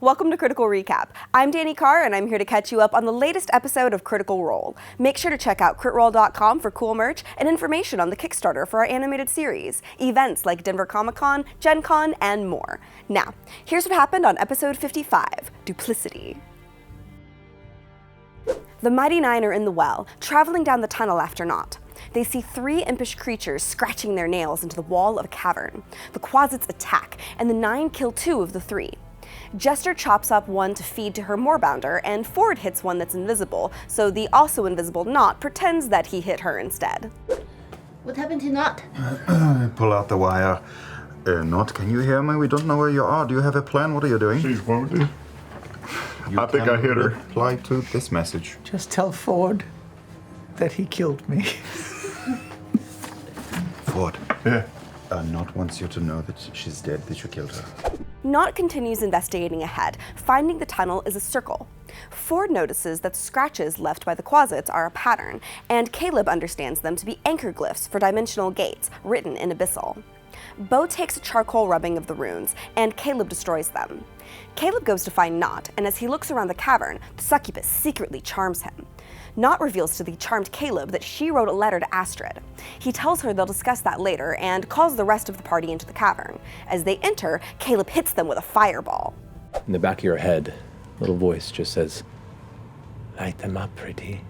Welcome to Critical Recap. I'm Dani Carr, and I'm here to catch you up on the latest episode of Critical Role. Make sure to check out critroll.com for cool merch and information on the Kickstarter for our animated series, events like Denver Comic Con, Gen Con, and more. Now, here's what happened on episode 55, Duplicity. The Mighty Nein are in the well, traveling down the tunnel after naught. They see three impish creatures scratching their nails into the wall of a cavern. The Quasits attack, and the Nein kill two of the three. Jester chops up one to feed to her moorbounder, and Ford hits one that's invisible, so the also invisible Knot pretends that he hit her instead. What happened to Knot? Pull out the wire. Knot, can you hear me? We don't know where you are. Do you have a plan? What are you doing? She's wounded. I think I hit her. Reply to this message. Just tell Ford that he killed me. Ford. Yeah. Knot wants you to know that she's dead, that you killed her. Knot continues investigating ahead, finding the tunnel is a circle. Ford notices that scratches left by the Quasits are a pattern, and Caleb understands them to be anchor glyphs for dimensional gates, written in Abyssal. Bo takes a charcoal rubbing of the runes, and Caleb destroys them. Caleb goes to find Knot, and as he looks around the cavern, the succubus secretly charms him. Knot reveals to the charmed Caleb that she wrote a letter to Astrid. He tells her they'll discuss that later and calls the rest of the party into the cavern. As they enter, Caleb hits them with a fireball. In the back of your head, a little voice just says, "Light them up, pretty."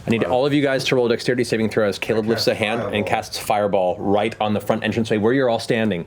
I need all of you guys to roll dexterity saving throw as Caleb lifts a hand and casts fireball right on the front entranceway where you're all standing.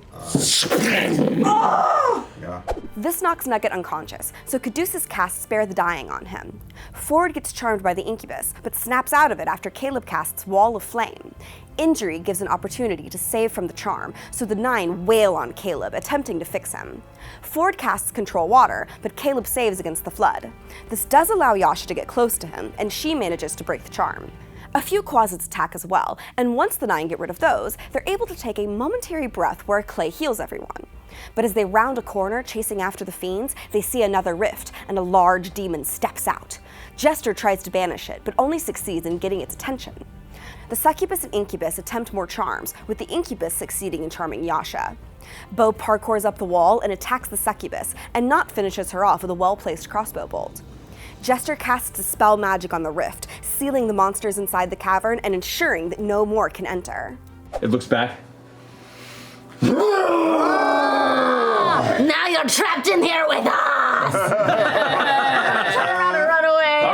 Yeah. This knocks Nugget unconscious, so Caduceus casts Spare the Dying on him. Ford gets charmed by the incubus, but snaps out of it after Caleb casts Wall of Flame. Injury gives an opportunity to save from the charm, so the Nein wail on Caleb, attempting to fix him. Ford casts Control Water, but Caleb saves against the flood. This does allow Yasha to get close to him, and she manages to break the charm. A few Quasits attack as well, and once the Nein get rid of those, they're able to take a momentary breath where Clay heals everyone. But as they round a corner chasing after the fiends, they see another rift, and a large demon steps out. Jester tries to banish it, but only succeeds in getting its attention. The succubus and incubus attempt more charms, with the incubus succeeding in charming Yasha. Bo parkours up the wall and attacks the succubus, and Knot finishes her off with a well-placed crossbow bolt. Jester casts Dispel Magic on the rift, sealing the monsters inside the cavern and ensuring that no more can enter. It looks back. Now you're trapped in here with us! Turn around and run away!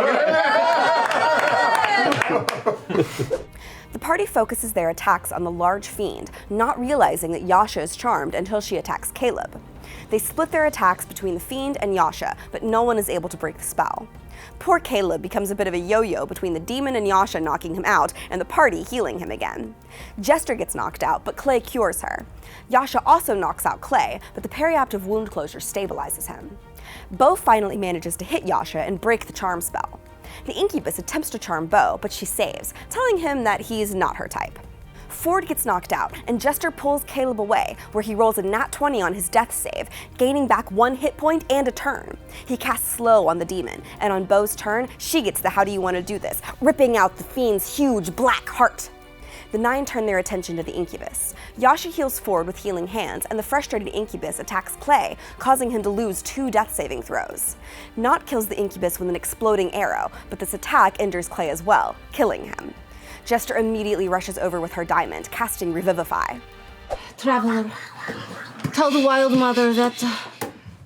The party focuses their attacks on the large fiend, not realizing that Yasha is charmed until she attacks Caleb. They split their attacks between the fiend and Yasha, but no one is able to break the spell. Poor Caleb becomes a bit of a yo-yo between the demon and Yasha knocking him out and the party healing him again. Jester gets knocked out, but Clay cures her. Yasha also knocks out Clay, but the periaptive wound closure stabilizes him. Bo finally manages to hit Yasha and break the charm spell. The incubus attempts to charm Bo, but she saves, telling him that he's not her type. Ford gets knocked out, and Jester pulls Caleb away, where he rolls a nat 20 on his death save, gaining back 1 hit point and a turn. He casts Slow on the demon, and on Bo's turn, she gets the how do you want to do this, ripping out the fiend's huge black heart. The Nein turn their attention to the incubus. Yasha heals Ford with healing hands, and the frustrated incubus attacks Clay, causing him to lose 2 death saving throws. Knot kills the incubus with an exploding arrow, but this attack injures Clay as well, killing him. Jester immediately rushes over with her diamond, casting Revivify. Traveler, tell the Wild Mother that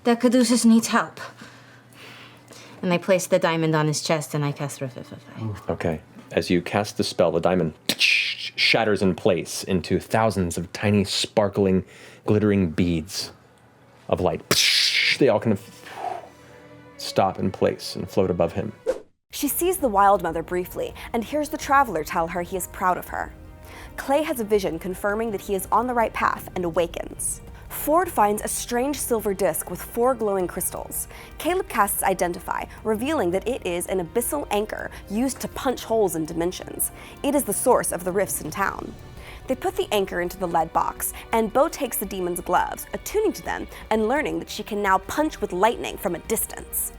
Caduceus needs help. And I place the diamond on his chest and I cast Revivify. Okay. As you cast the spell, the diamond shatters in place into thousands of tiny, sparkling, glittering beads of light. They all kind of stop in place and float above him. She sees the Wild Mother briefly and hears the Traveler tell her he is proud of her. Clay has a vision confirming that he is on the right path and awakens. Ford finds a strange silver disc with 4 glowing crystals. Caleb casts Identify, revealing that it is an abyssal anchor used to punch holes in dimensions. It is the source of the rifts in town. They put the anchor into the lead box, and Bo takes the demon's gloves, attuning to them and learning that she can now punch with lightning from a distance.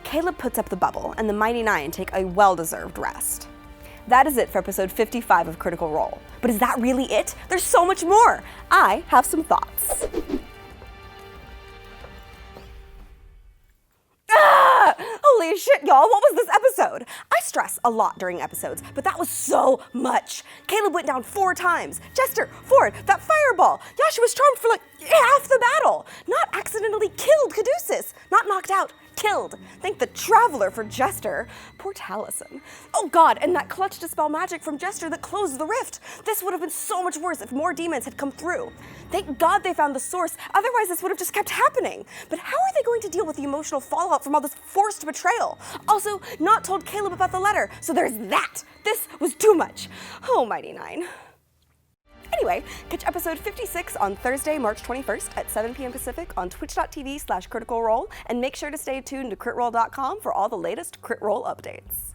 Caleb puts up the bubble, and the Mighty Nein take a well-deserved rest. That is it for episode 55 of Critical Role. But is that really it? There's so much more! I have some thoughts. Holy shit, y'all, what was this episode? I stress a lot during episodes, but that was so much. Caleb went down 4 times. Jester, Ford, that fireball. Yasha was charmed for like half the battle. Not accidentally killed Caduceus. Not knocked out, killed. Thank the Traveler for Jester. Poor Taliesin. Oh god, and that clutch dispel magic from Jester that closed the rift. This would have been so much worse if more demons had come through. Thank god they found the source, otherwise this would have just kept happening. But how are they going to deal with the emotional fallout from all this forced betrayal? Also, not told Caleb about the letter, so there's that. This was too much. Oh, mighty Nein. Anyway, catch episode 56 on Thursday, March 21st at 7 p.m. Pacific on twitch.tv/criticalrole, and make sure to stay tuned to critroll.com for all the latest Crit Roll updates.